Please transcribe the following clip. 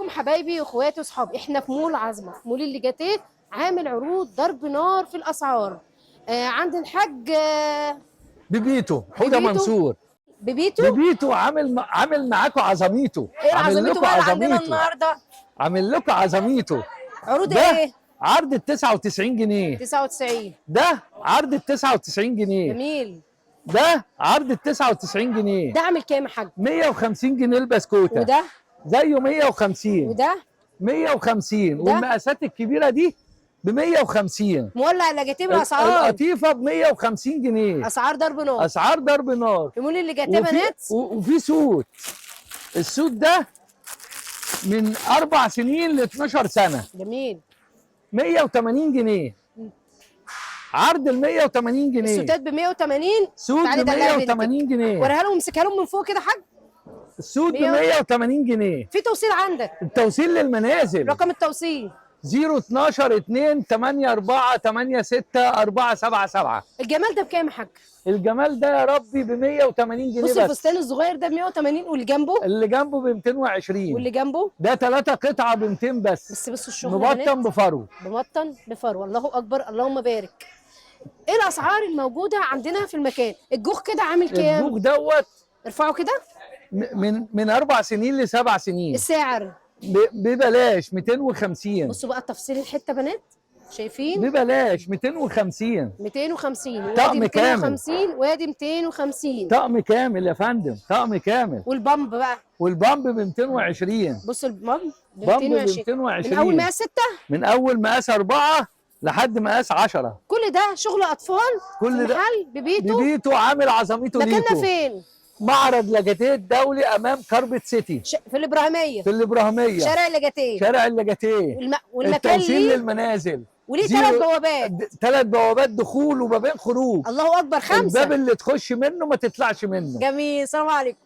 ازيكم حبايبي واخواتي واصحابي؟ احنا في مول عزمه، مول الليجاتيه عامل عروض ضرب نار في الاسعار. عند الحاج بيبيتو حوده بيبيتو. منصور. بيبيتو. بيبيتو عامل معاكم عزميتو. ايه عامل العزميتو لكم بقى اللي عندنا عزميتو. النهارده؟ عامل لكم عزميتو. عروض ده ايه؟ عرض ال 99 جنيه. 99. ده عرض ال 99 جنيه. جميل. ده عرض ال 99 جنيه. ده عامل كام يا حاج؟ 150 جنيه البسكوته. وده؟ زيه 150. وده؟ 150. وده؟ والمقاسات الكبيره دي ب 150. مولع الليجاتيه بالاسعار. القطيفه ب 150 جنيه. اسعار ضرب نار. اسعار ضرب نار. في مول الليجاتيه بنات. وفي سوت. السوت ده من 4 سنين ل 12 سنه. جميل. 180 جنيه. عرض ال 180 جنيه. السوتات ب 180. سوت تعالي ب دلعي بنتك. 180 جنيه. وريها لهم، امسكها لهم من فوق كده يا حاج. السوت ب 180 جنيه. في توصيل عندك؟ التوصيل للمنازل. رقم التوصيل 012 2 84 86 477. الجمال ده بكام يا حاج؟ الجمال ده يا ربي ب 180 جنيه بص بس. الفستان الصغير ده ب 180 واللي جنبه؟ اللي جنبه ب 220. واللي جنبه؟ ده 3 قطعه ب 200 بس. بصوا الشغل يا بنات. مبطن بفرو. مبطن بفرو. الله اكبر، اللهم بارك. ايه الاسعار الموجوده عندنا في المكان؟ الجوخ كده عامل كام؟ الجوخ دوت ارفعوا كده. من 4 سنين ل 7 سنين. السعر ببلاش 250. بصوا بقى تفصيل الحته بنات، شايفين؟ ببلاش 250. 250 طقم وادي كامل. 250 وادي 250. طقم كامل يا فندم، طقم كامل. والبامب بقى؟ والبامب ب 220. بصوا البامب ب بامب ب 220 من اول مقاس 6. من اول مقاس 4 لحد مقاس 10. كل ده شغل اطفال. كل ده محل بيبيتو. بيبيتو عامل عظمته ليكو. مكاننا فين؟ معرض لاجاتيه الدولي امام كاربت سيتي. في الابراهيميه. في الابراهيميه. شارع الليجاتيه. شارع الليجاتيه. والمكان التوصيل ليه للمنازل. وليه 3 بوابات. 3 بوابات دخول وبابين خروج. الله اكبر. 5. الباب اللي تخش منه ما تطلعش منه. جميل. السلام عليكم.